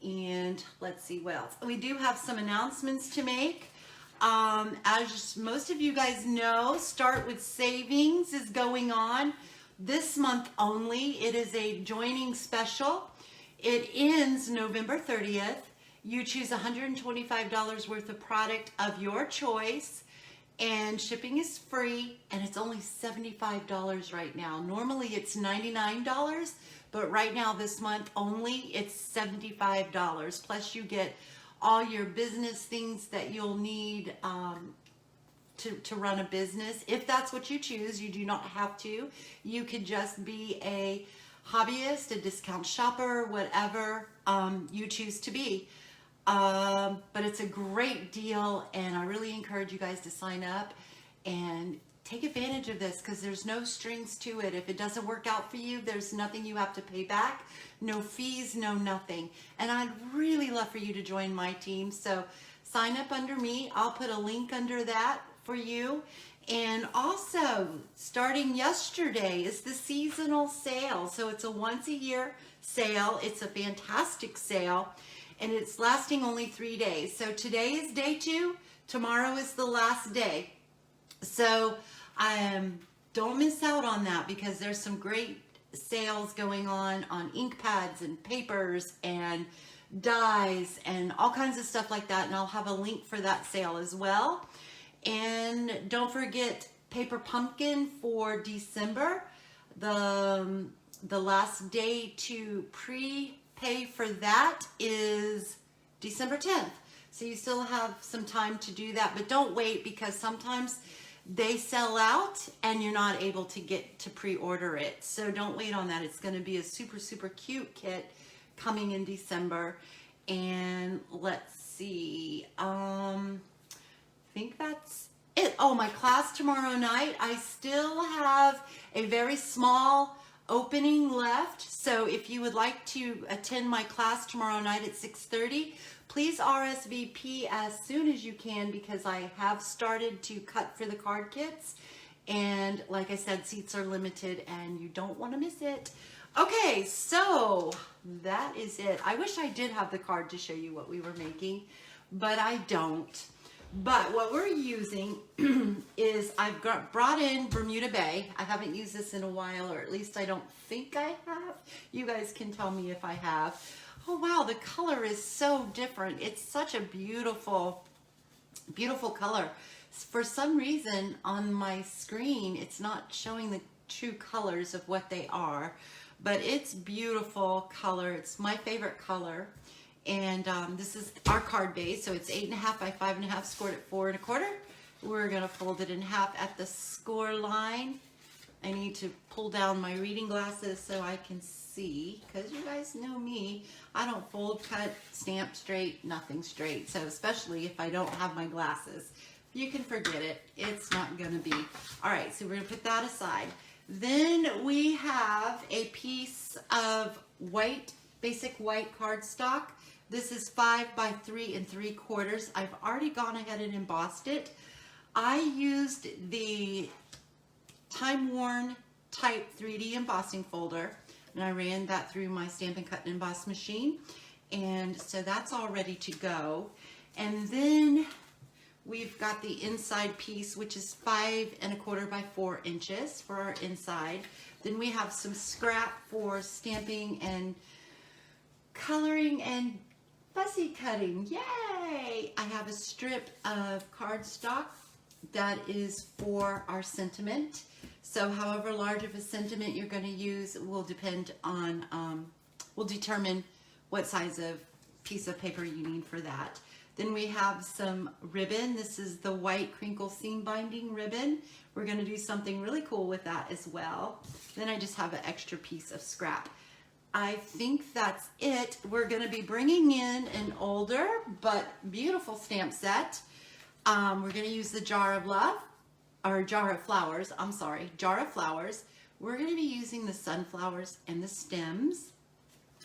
And let's see what else. We do have some announcements to make. As most of you guys know, Start with Savings is going on this month only. It is a joining special. It ends November 30th. You choose $125 worth of product of your choice, and shipping is free, and it's only $75 right now. Normally it's $99, but right now this month only it's $75. Plus you get all your business things that you'll need to run a business. If that's what you choose, you do not have to. You could just be a hobbyist, a discount shopper, whatever you choose to be. But it's a great deal, and I really encourage you guys to sign up and take advantage of this, because there's no strings to it. If it doesn't work out for you, there's nothing you have to pay back. No fees, no nothing. And I'd really love for you to join my team. So sign up under me. I'll put a link under that for you. And also, starting yesterday is the seasonal sale. So it's a once a year sale. It's a fantastic sale, and it's lasting only 3 days. So today is day 2. Tomorrow is the last day. So don't miss out on that, because there's some great sales going on ink pads and papers and dyes and all kinds of stuff like that. And I'll have a link for that sale as well. And don't forget Paper Pumpkin for December. The last day to prepay for that is December 10th. So you still have some time to do that, but don't wait, because sometimes they sell out and you're not able to get to pre-order it. So don't wait on that. It's going to be a super, super cute kit coming in December. And let's see, I think that's it. Oh, my class tomorrow night, I still have a very small opening left. So if you would like to attend my class tomorrow night at 6:30, please RSVP as soon as you can, because I have started to cut for the card kits. And like I said, seats are limited and you don't want to miss it. Okay, so that is it. I wish I did have the card to show you what we were making, but I don't. But what we're using is I've brought in Bermuda Bay. I haven't used this in a while, or at least I don't think I have. You guys can tell me if I have. Oh wow, the color is so different. It's such a beautiful, beautiful color. For some reason on my screen, it's not showing the true colors of what they are, but it's beautiful color. It's my favorite color. And this is our card base, so it's 8.5 by 5.5, scored at 4 1/4. We're gonna fold it in half at the score line. I need to pull down my reading glasses so I can see, because you guys know me. I don't fold, cut, stamp straight, nothing straight. So especially if I don't have my glasses, you can forget it. It's not gonna be. All right, so we're gonna put that aside. Then we have a piece of white, basic white cardstock. This is 5 by 3 3/4. I've already gone ahead and embossed it. I used the Time Worn Type 3D embossing folder, and I ran that through my Stampin' Cut and Emboss machine. And so that's all ready to go. And then we've got the inside piece, which is 5 1/4 by 4 inches for our inside. Then we have some scrap for stamping and coloring and fussy cutting. Yay! I have a strip of cardstock that is for our sentiment. So however large of a sentiment you're going to use will depend on, will determine what size of piece of paper you need for that. Then we have some ribbon. This is the white crinkle seam binding ribbon. We're going to do something really cool with that as well. Then I just have an extra piece of scrap. I think that's it. We're going to be bringing in an older but beautiful stamp set. We're going to use the Jar of Love, or Jar of Flowers, I'm sorry, Jar of Flowers. We're going to be using the sunflowers and the stems.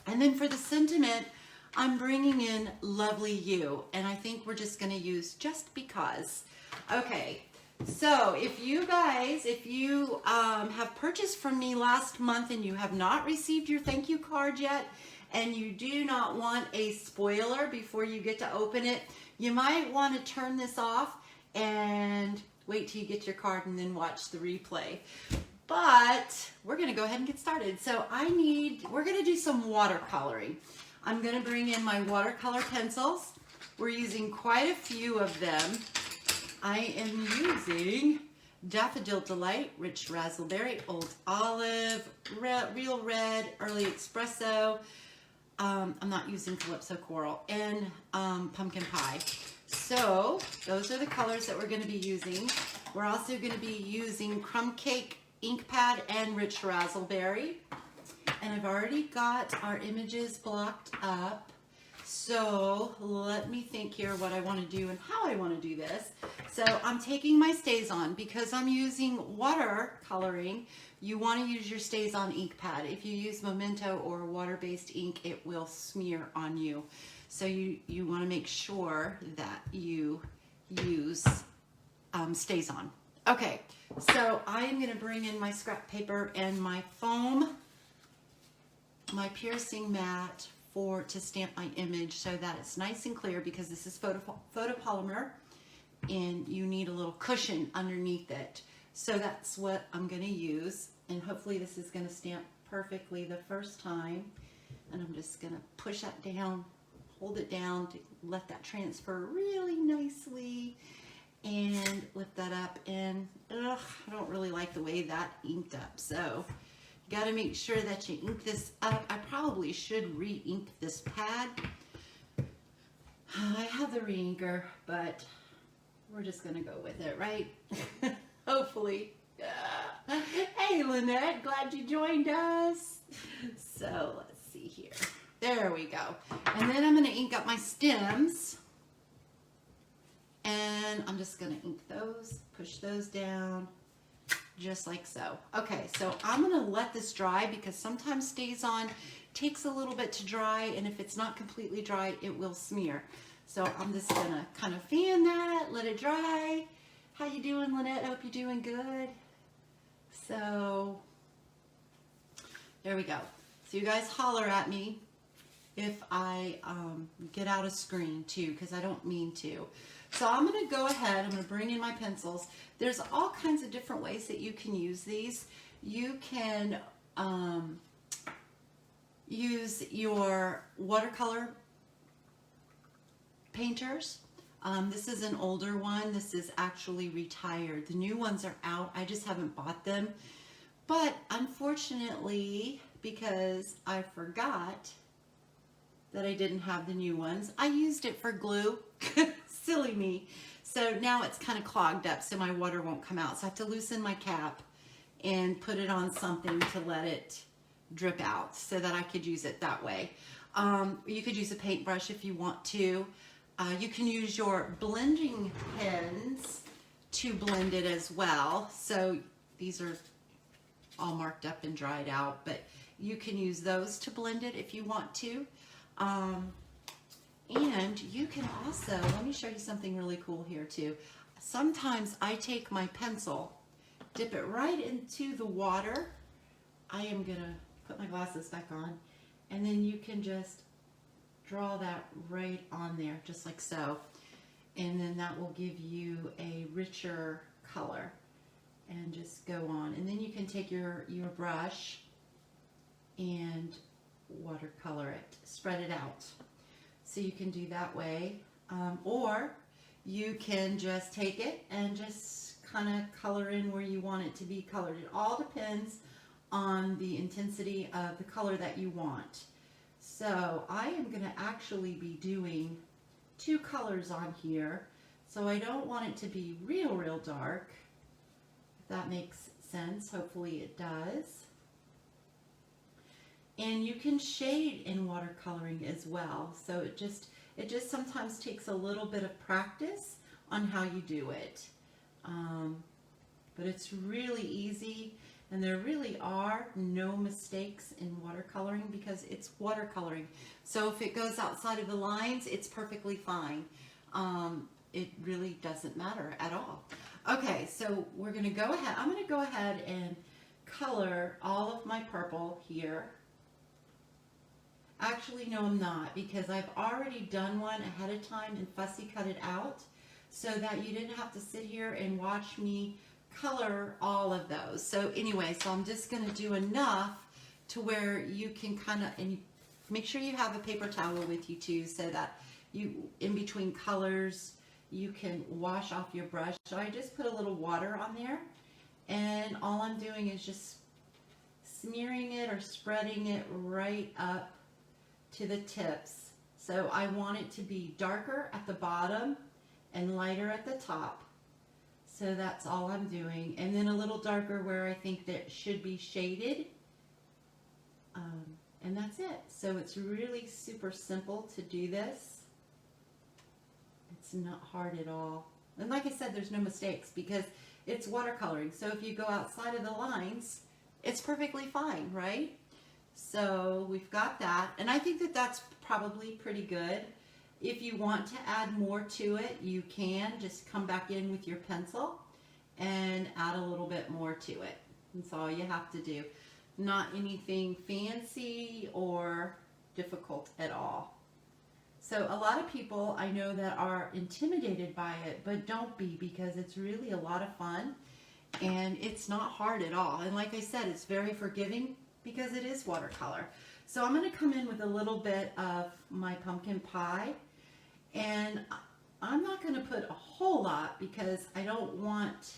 And then for the sentiment, I'm bringing in Lovely You, and I think we're just going to use Just Because. Okay, so if you guys, have purchased from me last month and you have not received your thank you card yet, and you do not want a spoiler before you get to open it, you might want to turn this off and wait till you get your card and then watch the replay. But we're going to go ahead and get started. So we're going to do some watercoloring. I'm going to bring in my watercolor pencils. We're using quite a few of them. I am using Daffodil Delight, Rich Raspberry, Old Olive, Real Red, Early Espresso. I'm not using Calypso Coral, and Pumpkin Pie. So those are the colors that we're going to be using. We're also going to be using Crumb Cake Ink Pad and Rich Raspberry. And I've already got our images blocked up. So let me think here what I want to do and how I want to do this. So I'm taking my StazOn because I'm using watercoloring. You want to use your StazOn ink pad. If you use Memento or water-based ink, it will smear on you. So you want to make sure that you use StazOn. Okay, so I am going to bring in my scrap paper and my foam, my piercing mat to stamp my image so that it's nice and clear, because this is photopolymer and you need a little cushion underneath it. So that's what I'm going to use, and hopefully this is going to stamp perfectly the first time. And I'm just going to push that down, hold it down to let that transfer really nicely, and lift that up. And I don't really like the way that inked up, so you got to make sure that you ink this up. I probably should re-ink this pad. I have the re-inker, but we're just going to go with it, right? Hopefully. Hey, Lynette, glad you joined us. So let's see here. There we go. And then I'm going to ink up my stems. And I'm just going to ink those, push those down, just like so. Okay, so I'm going to let this dry because sometimes StazOn takes a little bit to dry, and if it's not completely dry, it will smear. So I'm just going to kind of fan that, let it dry. How you doing, Lynette? I hope you're doing good. So there we go. So you guys holler at me if I get out of screen too, because I don't mean to. So I'm going to go ahead, I'm going to bring in my pencils. There's all kinds of different ways that you can use these. You can use your watercolor painters. This is an older one. This is actually retired. The new ones are out. I just haven't bought them. But unfortunately, because I forgot that I didn't have the new ones, I used it for glue. Silly me. So now it's kind of clogged up, so my water won't come out. So I have to loosen my cap and put it on something to let it drip out so that I could use it that way. You could use a paintbrush if you want to. You can use your blending pens to blend it as well. So these are all marked up and dried out, but you can use those to blend it if you want to. And you can also, let me show you something really cool here too. Sometimes I take my pencil, dip it right into the water. I am going to put my glasses back on, and then you can just draw that right on there, just like so. And then that will give you a richer color, and just go on. And then you can take your brush and watercolor it, spread it out. So you can do that way, or you can just take it and just kind of color in where you want it to be colored. It all depends on the intensity of the color that you want. So I am going to actually be doing 2 colors on here. So I don't want it to be real dark, if that makes sense. Hopefully it does. And you can shade in watercoloring as well. So it just sometimes takes a little bit of practice on how you do it. But it's really easy, and there really are no mistakes in watercoloring because it's watercoloring. So if it goes outside of the lines, it's perfectly fine. It really doesn't matter at all. Okay, so we're going to go ahead. I'm going to go ahead and color all of my purple here. Actually, no, I'm not, because I've already done one ahead of time and fussy cut it out so that you didn't have to sit here and watch me color all of those. So anyway, so I'm just going to do enough to where you can kind of, and make sure you have a paper towel with you too, so that you, in between colors, you can wash off your brush. So I just put a little water on there, and all I'm doing is just smearing it or spreading it right up to the tips. So I want it to be darker at the bottom and lighter at the top. So that's all I'm doing. And then a little darker where I think that should be shaded. And that's it. So it's really super simple to do this. It's not hard at all. And like I said, there's no mistakes because it's watercoloring. So if you go outside of the lines, it's perfectly fine, right? So we've got that. And I think that that's probably pretty good. If you want to add more to it, you can just come back in with your pencil and add a little bit more to it. That's all you have to do. Not anything fancy or difficult at all. So a lot of people I know that are intimidated by it, but don't be, because it's really a lot of fun and it's not hard at all. And like I said, it's very forgiving because it is watercolor. So I'm going to come in with a little bit of my pumpkin pie, and I'm not going to put a whole lot because I don't want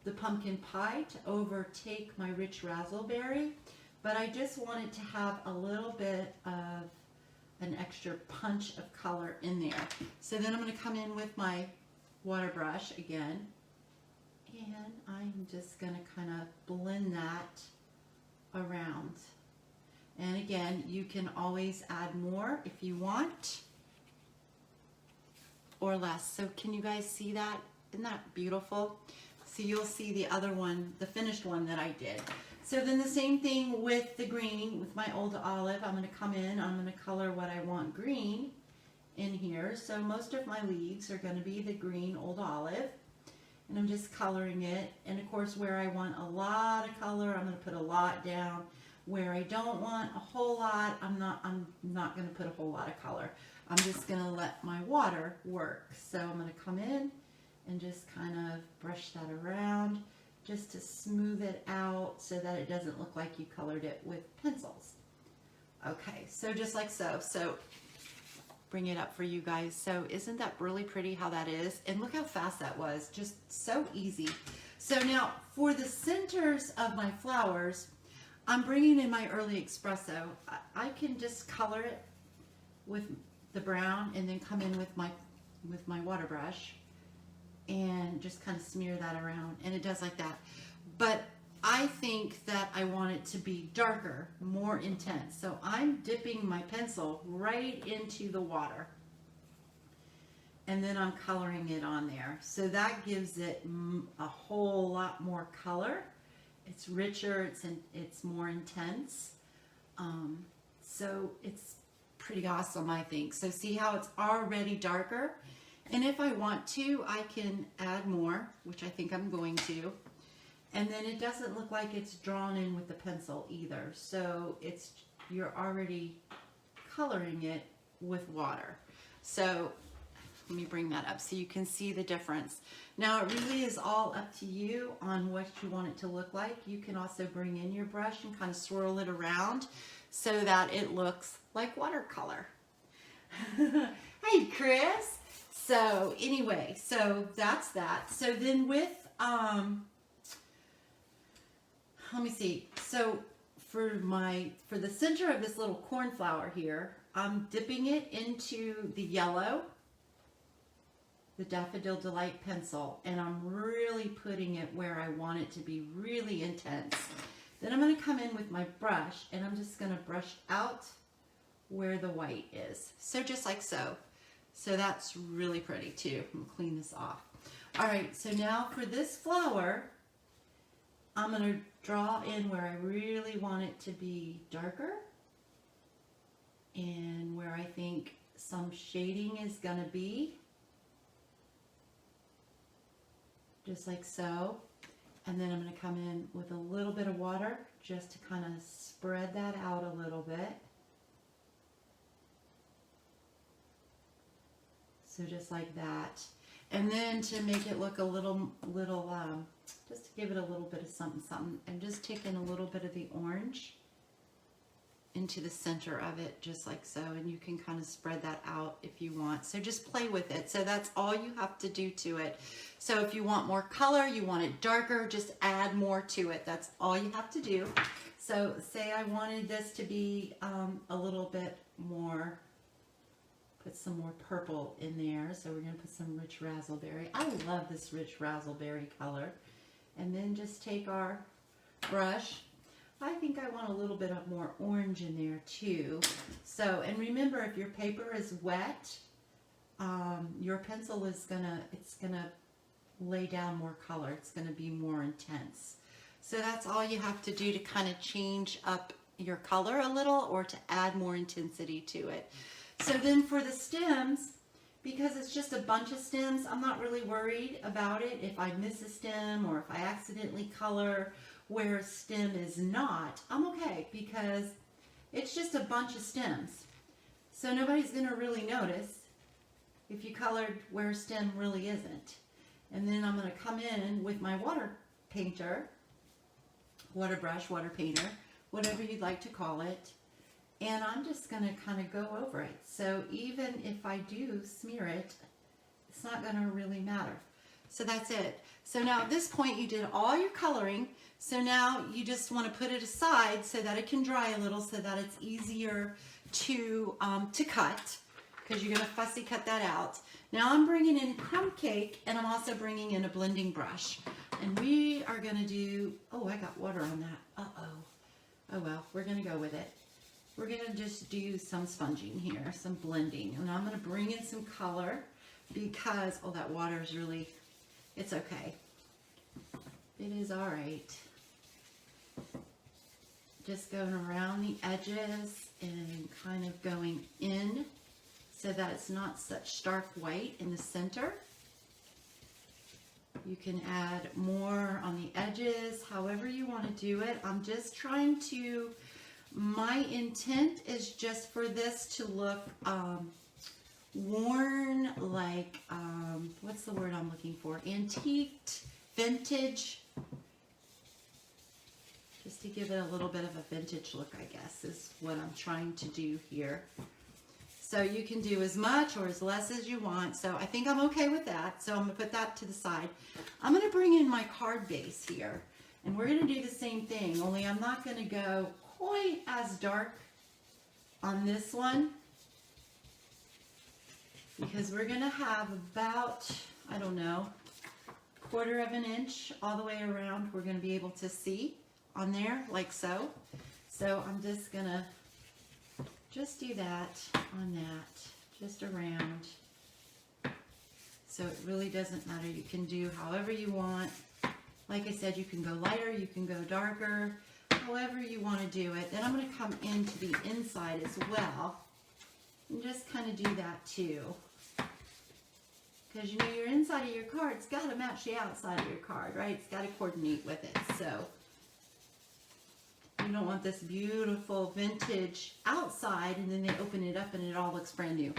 the pumpkin pie to overtake my rich raspberry, but I just wanted to have a little bit of an extra punch of color in there. So then I'm going to come in with my water brush again, and I'm just going to kind of blend that around. And again, you can always add more if you want, or less. So can you guys see that? Isn't that beautiful? So you'll see the other one, the finished one that I did. So then the same thing with the green, with my old olive. I'm going to come in, I'm going to color what I want green in here. So most of my leaves are going to be the green old olive, and I'm just coloring it. And of course, where I want a lot of color, I'm going to put a lot down. Where I don't want a whole lot, I'm not going to put a whole lot of color. I'm just going to let my water work. So I'm going to come in and just kind of brush that around just to smooth it out so that it doesn't look like you colored it with pencils. Okay, so just like so. So bring it up for you guys. So isn't that really pretty how that is? And look how fast that was, just so easy. So now for the centers of my flowers, I'm bringing in my early espresso. I can just color it with the brown and then come in with my water brush and just kind of smear that around, and it does like that. But I think that I want it to be darker, more intense. So I'm dipping my pencil right into the water, and then I'm coloring it on there. So that gives it a whole lot more color. It's richer, it's more intense. So it's pretty awesome, I think. So see how it's already darker? And if I want to, I can add more, which I think I'm going to. And then it doesn't look like it's drawn in with the pencil either. So you're already coloring it with water. So let me bring that up so you can see the difference. Now it really is all up to you on what you want it to look like. You can also bring in your brush and kind of swirl it around so that it looks like watercolor. Hey Chris! So anyway, so that's that. So then with, let me see. So for the center of this little cornflower here, I'm dipping it into the yellow, the Daffodil Delight pencil, and I'm really putting it where I want it to be really intense. Then I'm going to come in with my brush, and I'm just going to brush out where the white is. So just like so. So that's really pretty too. I'm going to clean this off. All right, so now for this flower, I'm going to draw in where I really want it to be darker and where I think some shading is going to be. Just like so. And then I'm going to come in with a little bit of water just to kind of spread that out a little bit. So just like that. And then to make it look a little, just to give it a little bit of something, something, I'm just taking a little bit of the orange into the center of it, just like so. And you can kind of spread that out if you want. So just play with it. So that's all you have to do to it. So if you want more color, you want it darker, just add more to it. That's all you have to do. So say I wanted this to be a little bit more, put some more purple in there. So we're going to put some rich raspberry. I love this rich raspberry color. And then just take our brush. I think I want a little bit of more orange in there too. So, and remember, if your paper is wet, your pencil is it's gonna lay down more color. It's gonna be more intense. So that's all you have to do to kind of change up your color a little or to add more intensity to it. So then for the stems, because it's just a bunch of stems, I'm not really worried about it if I miss a stem or if I accidentally color where a stem is not. I'm okay because it's just a bunch of stems. So nobody's going to really notice if you colored where a stem really isn't. And then I'm going to come in with my water painter, water brush, water painter, whatever you'd like to call it. And I'm just going to kind of go over it. So even if I do smear it, it's not going to really matter. So that's it. So now at this point you did all your coloring. So now you just want to put it aside so that it can dry a little, so that it's easier to cut, because you're going to fussy cut that out. Now I'm bringing in crumb cake, and I'm also bringing in a blending brush. And we are going to do, oh, I got water on that. Uh-oh. Oh well, we're going to go with it. We're going to just do some sponging here, some blending. And I'm going to bring in some color because, oh, that water is really, it's okay. It is all right. Just going around the edges and kind of going in so that it's not such stark white in the center. You can add more on the edges, however you want to do it. I'm just trying to, my intent is just for this to look worn, like, what's the word I'm looking for? Antiqued, vintage. Just to give it a little bit of a vintage look, I guess, is what I'm trying to do here. So you can do as much or as less as you want. So I think I'm okay with that. So I'm going to put that to the side. I'm going to bring in my card base here. And we're going to do the same thing, only I'm not going to go quite as dark on this one, because we're going to have about, I don't know, 1/4 of an inch all the way around. We're going to be able to see on there like so. So I'm just going to just do that on that, just around. So it really doesn't matter. You can do however you want. Like I said, you can go lighter, you can go darker, however you want to do it. Then I'm going to come into the inside as well and just kind of do that too. Because you know your inside of your card's got to match the outside of your card, right? It's got to coordinate with it. So you don't want this beautiful vintage outside and then they open it up and it all looks brand new.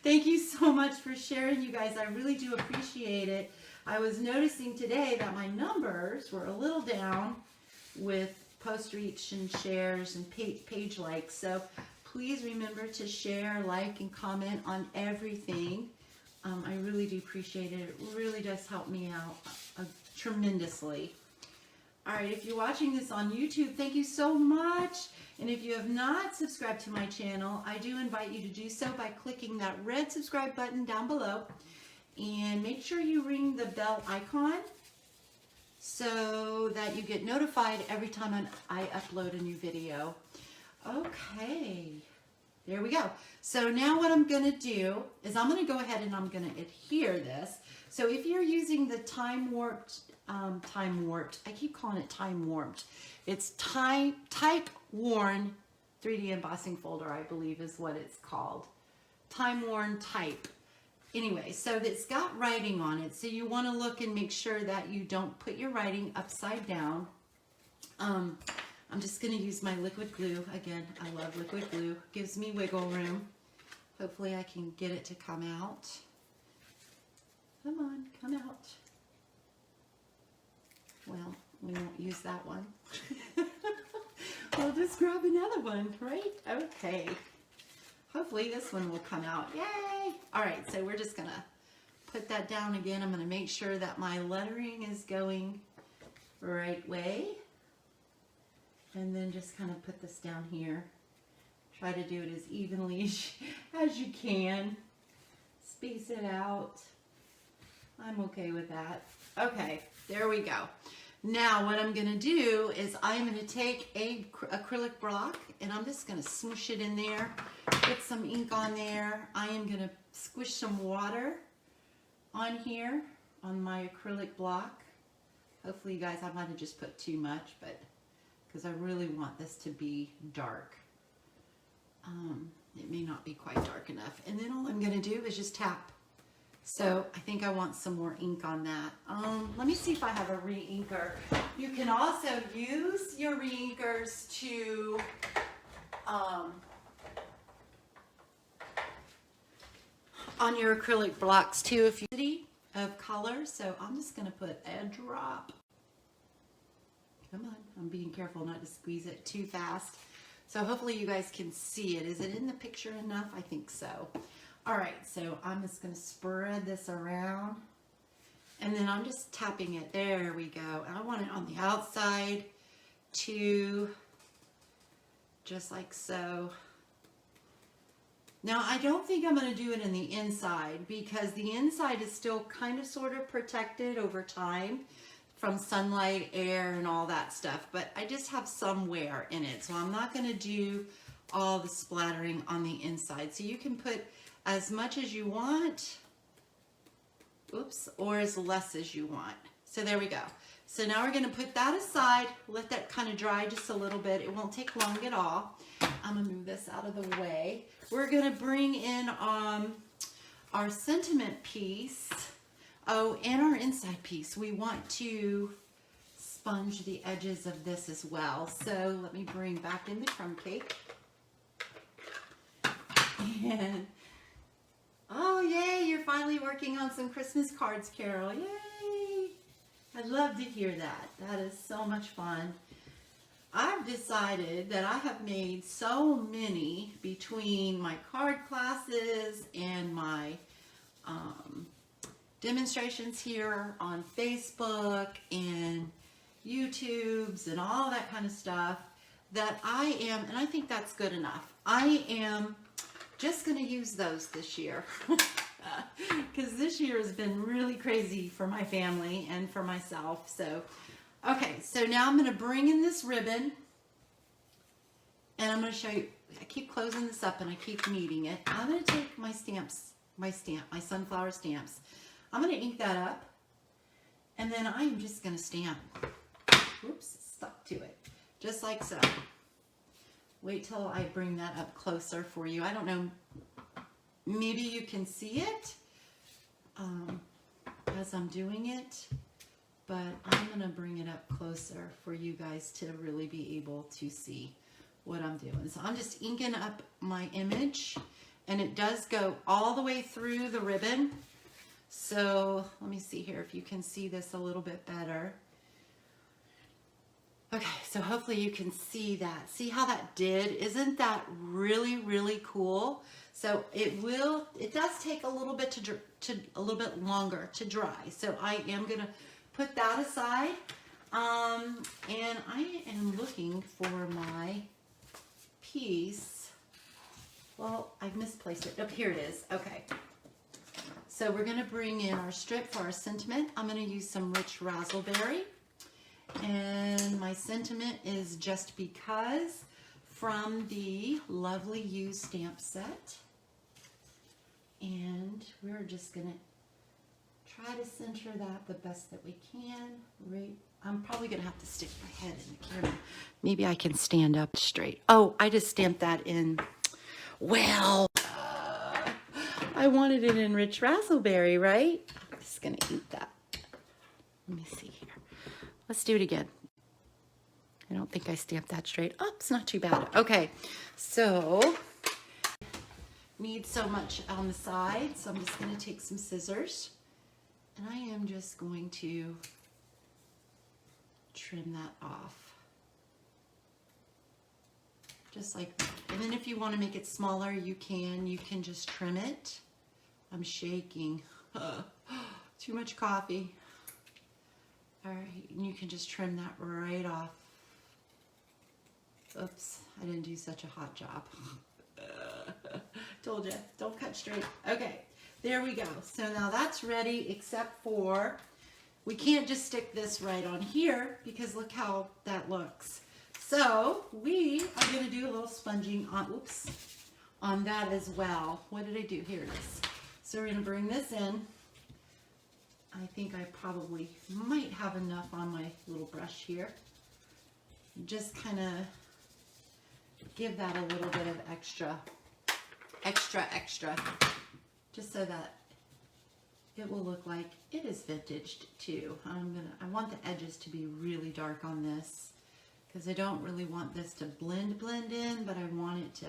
Thank you so much for sharing, you guys. I really do appreciate it. I was noticing today that my numbers were a little down with post reach and shares and page likes. So please remember to share, like, and comment on everything. I really do appreciate it. It really does help me out tremendously. All right, if you're watching this on YouTube, thank you so much. And if you have not subscribed to my channel, I do invite you to do so by clicking that red subscribe button down below. And make sure you ring the bell icon so that you get notified every time I upload a new video. Okay, there we go. So now what I'm going to do is I'm going to go ahead and I'm going to adhere this. So if you're using the time warped, I keep calling it time warped. It's type worn 3D embossing folder, I believe is what it's called. Time worn type. Anyway, so it's got writing on it. So you want to look and make sure that you don't put your writing upside down. I'm just going to use my liquid glue. Again, I love liquid glue. Gives me wiggle room. Hopefully I can get it to come out. Come on, come out. Well, we won't use that one. We'll just grab another one, right? Okay. Hopefully this one will come out. Yay! All right, so we're just gonna put that down again. I'm gonna make sure that my lettering is going the right way. And then just kind of put this down here. Try to do it as evenly as you can. Space it out. I'm okay with that. Okay, there we go. Now what I'm gonna do is I'm gonna take a acrylic block and I'm just gonna smoosh it in there, put some ink on there. I am gonna squish some water on here on my acrylic block. Hopefully you guys, I might have just put too much, but because I really want this to be dark. It may not be quite dark enough. And then all I'm gonna do is just tap. So I think I want some more ink on that. Let me see if I have a re-inker. You can also use your re-inkers to on your acrylic blocks too, if you of color. So I'm just gonna put a drop. Come on, I'm being careful not to squeeze it too fast. So hopefully you guys can see it. Is it in the picture enough? I think so. All right, so I'm just gonna spread this around and then I'm just tapping it. There we go. And I want it on the outside too, just like so. Now I don't think I'm gonna do it in the inside because the inside is still kind of sort of protected over time from sunlight, air, and all that stuff, but I just have some wear in it. So I'm not gonna do all the splattering on the inside. So you can put as much as you want, oops, or as less as you want. So there we go. So now we're gonna put that aside, let that kind of dry just a little bit. It won't take long at all. I'm gonna move this out of the way. We're gonna bring in our sentiment piece. Oh, and our inside piece. We want to sponge the edges of this as well. So let me bring back in the crumb cake. And oh, yay, you're finally working on some Christmas cards, Carol. Yay! I'd love to hear that. That is so much fun. I've decided that I have made so many between my card classes and my demonstrations here on Facebook and YouTubes and all that kind of stuff that I am, and I think that's good enough. I am just going to use those this year because this year has been really crazy for my family and for myself. So, okay, so now I'm going to bring in this ribbon and I'm going to show you. I keep closing this up and I keep kneading it. I'm going to take my stamps, my sunflower stamps. I'm going to ink that up and then I'm just going to stamp. Oops, stuck to it. Just like so. Wait till I bring that up closer for you. I don't know, maybe you can see it as I'm doing it, but I'm going to bring it up closer for you guys to really be able to see what I'm doing. So I'm just inking up my image and it does go all the way through the ribbon. So let me see here if you can see this a little bit better. Okay, so hopefully you can see that. See how that did? Isn't that really, really cool? So it does take a little bit a little bit longer to dry. So I am gonna put that aside. And I am looking for my piece. Well, I've misplaced it. Oh, here it is. Okay. So we're gonna bring in our strip for our sentiment. I'm gonna use some rich raspberry. And my sentiment is Just Because from the Lovely You stamp set. And we're just gonna try to center that the best that we can. Right, I'm probably gonna have to stick my head in the camera. Maybe I can stand up straight. Oh, I just stamped that in. Well, I wanted it in rich raspberry, right? I'm just gonna eat that. Let me see here. Let's do it again. I don't think I stamped that straight. Oh, it's not too bad. Okay, so need so much on the side, so I'm just going to take some scissors and I am just going to trim that off. Just like that. And then if you want to make it smaller, you can just trim it. I'm shaking. Too much coffee. All right, and you can just trim that right off. Oops, I didn't do such a hot job. Told you, don't cut straight. Okay, there we go. So now that's ready, except for, we can't just stick this right on here because look how that looks. So we are going to do a little sponging on, oops, on that as well. What did I do? Here it is. So we're going to bring this in. I think I probably might have enough on my little brush here. Just kind of give that a little bit of extra, just so that it will look like it is vintaged too. I want the edges to be really dark on this because I don't really want this to blend in, but I want it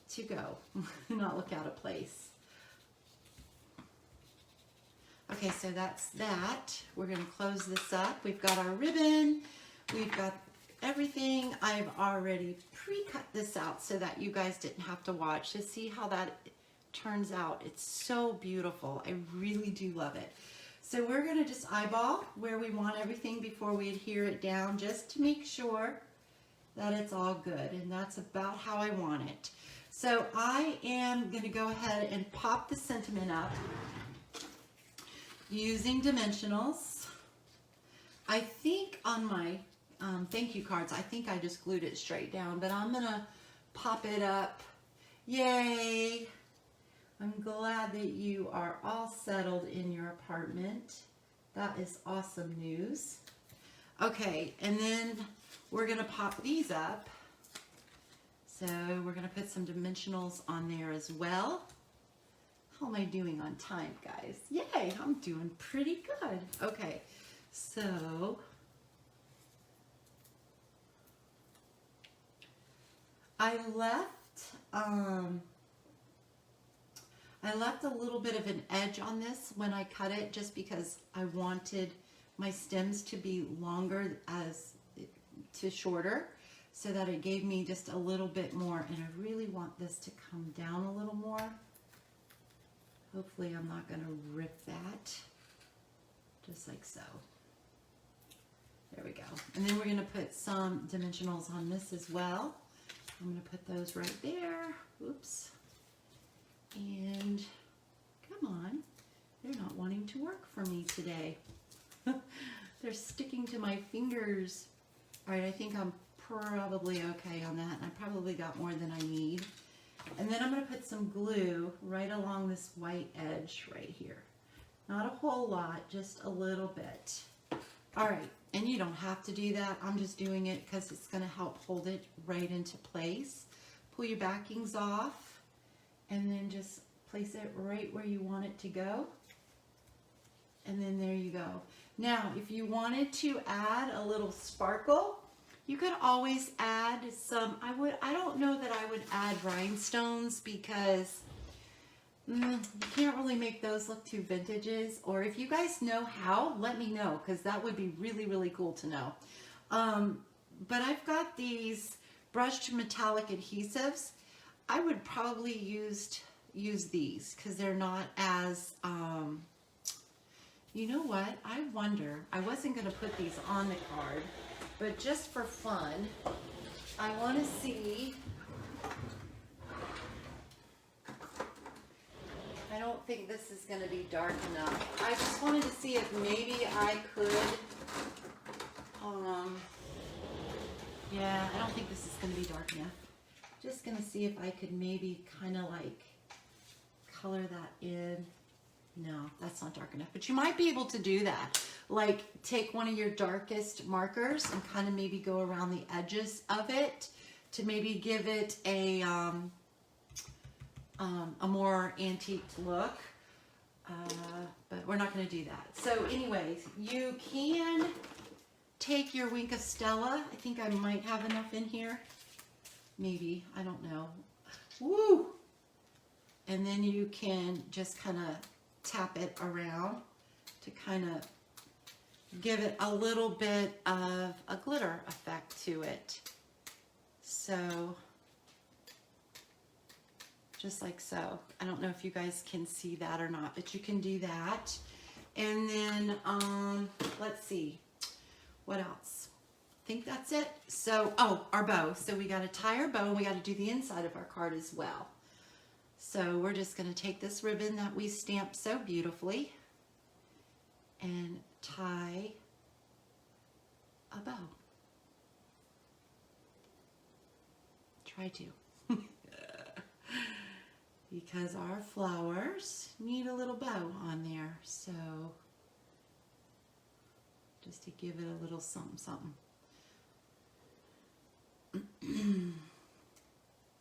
to go, not look out of place. Okay, so that's that. We're going to close this up. We've got our ribbon. We've got everything. I've already pre-cut this out so that you guys didn't have to watch to see how that turns out. It's so beautiful. I really do love it. So we're going to just eyeball where we want everything before we adhere it down, just to make sure that it's all good. And that's about how I want it. So I am going to go ahead and pop the sentiment up using dimensionals. I think on my thank you cards, I think I just glued it straight down, but I'm gonna pop it up. Yay! I'm glad that you are all settled in your apartment. That is awesome news. Okay, and then we're gonna pop these up. So we're gonna put some dimensionals on there as well. How am I doing on time, guys? Yay, I'm doing pretty good. Okay, so I left a little bit of an edge on this when I cut it, just because I wanted my stems to be longer to shorter, so that it gave me just a little bit more, and I really want this to come down a little more. Hopefully I'm not going to rip that, just like so. There we go. And then we're going to put some dimensionals on this as well. I'm going to put those right there. Oops. And come on. They're not wanting to work for me today. They're sticking to my fingers. All right, I think I'm probably okay on that. I probably got more than I need. And then I'm going to put some glue right along this white edge right here. Not a whole lot, just a little bit. All right, and you don't have to do that. I'm just doing it because it's going to help hold it right into place. Pull your backings off, and then just place it right where you want it to go. And then there you go. Now, if you wanted to add a little sparkle, you could always add some, I don't know that I would add rhinestones, because you can't really make those look too vintages. Or if you guys know how, let me know, because that would be really, really cool to know. But I've got these brushed metallic adhesives. I would probably use these, because they're not as, you know what, I wonder, I wasn't going to put these on the card, but just for fun, I want to see. I don't think this is going to be dark enough. I just wanted to see if maybe I could, yeah, I don't think this is going to be dark enough. Just going to see if I could maybe kind of like color that in. No, that's not dark enough, but you might be able to do that. Like take one of your darkest markers and kind of maybe go around the edges of it to maybe give it a more antique look. But we're not going to do that. So anyways, you can take your Wink of Stella. I think I might have enough in here. Maybe, I don't know. and then you can just kind of tap it around to kind of give it a little bit of a glitter effect to it. So just like so. I don't know if you guys can see that or not, but you can do that. And then let's see, what else? I think that's it. So, oh, our bow. So we got to tie our bow, and we got to do the inside of our card as well. So we're just going to take this ribbon that we stamped so beautifully and tie a bow. Try to. Because our flowers need a little bow on there. So just to give it a little something, something.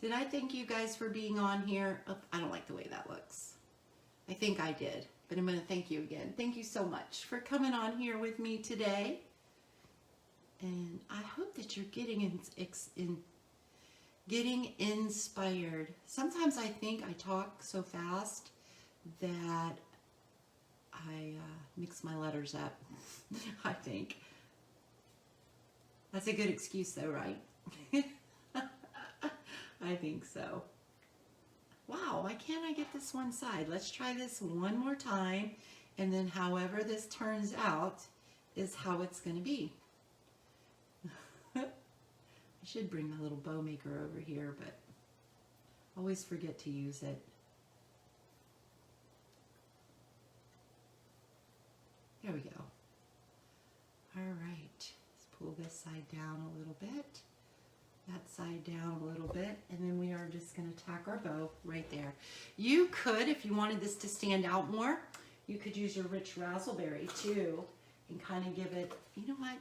Did I thank you guys for being on here? Oh, I don't like the way that looks. I think I did, but I'm going to thank you again. Thank you so much for coming on here with me today. And I hope that you're getting getting inspired. Sometimes I think I talk so fast that I mix my letters up. I think. That's a good excuse though, right? I think so. Wow, why can't I get this one side? Let's try this one more time, and then however this turns out is how it's going to be. I should bring my little bow maker over here, but I always forget to use it. There we go. All right, let's pull this side down a little bit, that side down a little bit, and then we are just going to tack our bow right there. You could, if you wanted this to stand out more, you could use your rich raspberry too and kind of give it, you know what?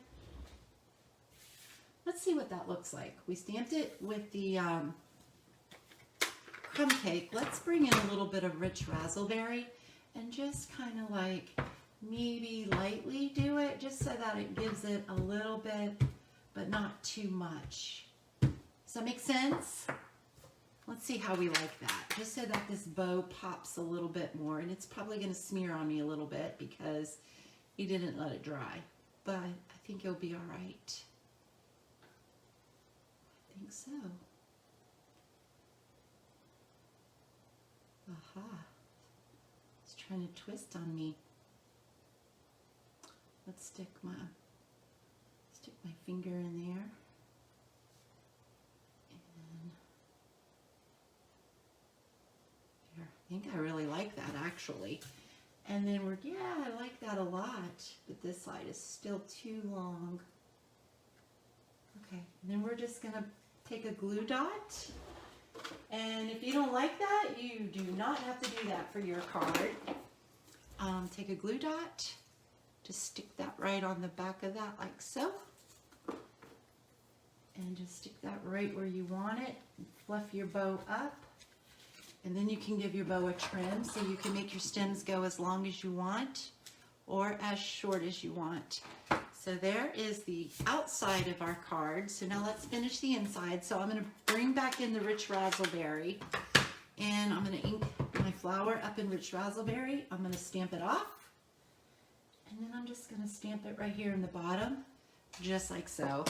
Let's see what that looks like. We stamped it with the crumb cake. Let's bring in a little bit of rich raspberry and just kind of like maybe lightly do it just so that it gives it a little bit, but not too much. Does that make sense? Let's see how we like that, just so that this bow pops a little bit more. And it's probably going to smear on me a little bit because he didn't let it dry, but I think it'll be all right. I think so. Aha. It's trying to twist on me. Let's stick my finger in there. And here, I think I really like that actually. And then yeah, I like that a lot, but this side is still too long. Okay, and then we're just gonna take a glue dot. And if you don't like that, you do not have to do that for your card. Take a glue dot. Just stick that right on the back of that like so. And just stick that right where you want it. Fluff your bow up. And then you can give your bow a trim so you can make your stems go as long as you want or as short as you want. So there is the outside of our card. So now let's finish the inside. So I'm going to bring back in the rich raspberry. And I'm going to ink my flower up in rich raspberry. I'm going to stamp it off. And then I'm just going to stamp it right here in the bottom, just like so.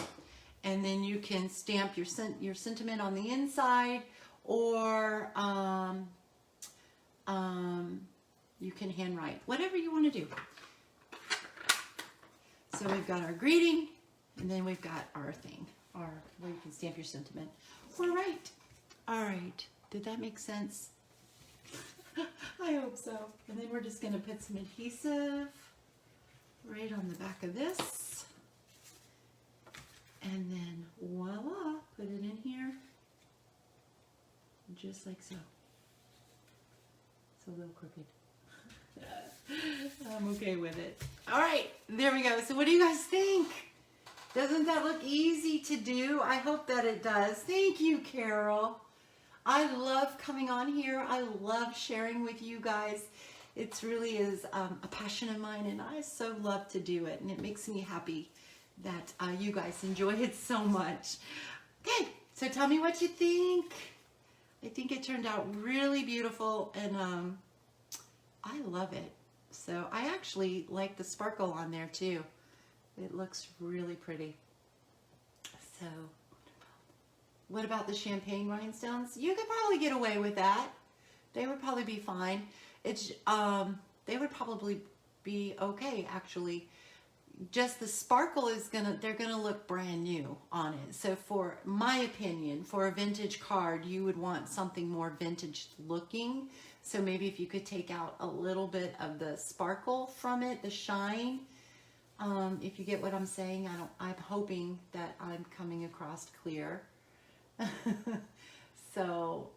And then you can stamp your sentiment on the inside, or you can handwrite, whatever you want to do. So we've got our greeting, and then we've got our thing, where you can stamp your sentiment. All right. Did that make sense? I hope so. And then we're just going to put some adhesive right on the back of this, and then voila, put it in here just like so. It's a little crooked. I'm okay with it. All right, there we go. So what do you guys think? Doesn't that look easy to do? I hope that it does. Thank you, Carol. I love coming on here. I love sharing with you guys. It really is a passion of mine, and I so love to do it, and it makes me happy that you guys enjoy it so much. Okay, so tell me what you think. I think it turned out really beautiful, and I love it. So I actually like the sparkle on there too. It looks really pretty. So what about the champagne rhinestones? You could probably get away with that. They would probably be fine. It's they would probably be okay actually. Just the sparkle is they're gonna look brand new on it. So for my opinion, for a vintage card, you would want something more vintage looking. So maybe if you could take out a little bit of the sparkle from it, the shine. If you get what I'm saying, I'm hoping that I'm coming across clear. So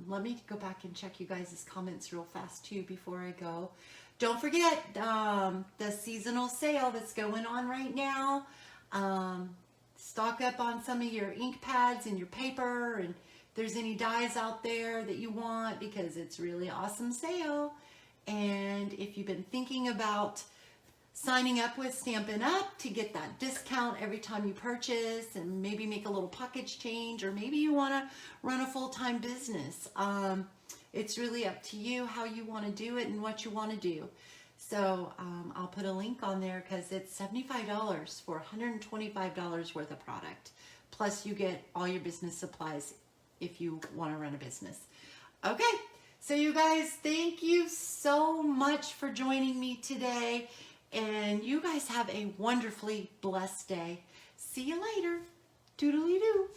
let me go back and check you guys' comments real fast too before I go. Don't forget the seasonal sale that's going on right now. Stock up on some of your ink pads and your paper, and if there's any dies out there that you want, because it's really awesome sale. And if you've been thinking about signing up with Stampin' Up to get that discount every time you purchase and maybe make a little pocket change, or maybe you want to run a full-time business. It's really up to you how you want to do it and what you want to do. So I'll put a link on there because it's $75 for $125 worth of product. Plus you get all your business supplies if you want to run a business. Okay, so you guys, thank you so much for joining me today. And you guys have a wonderfully blessed day. See you later. Toodly-doo.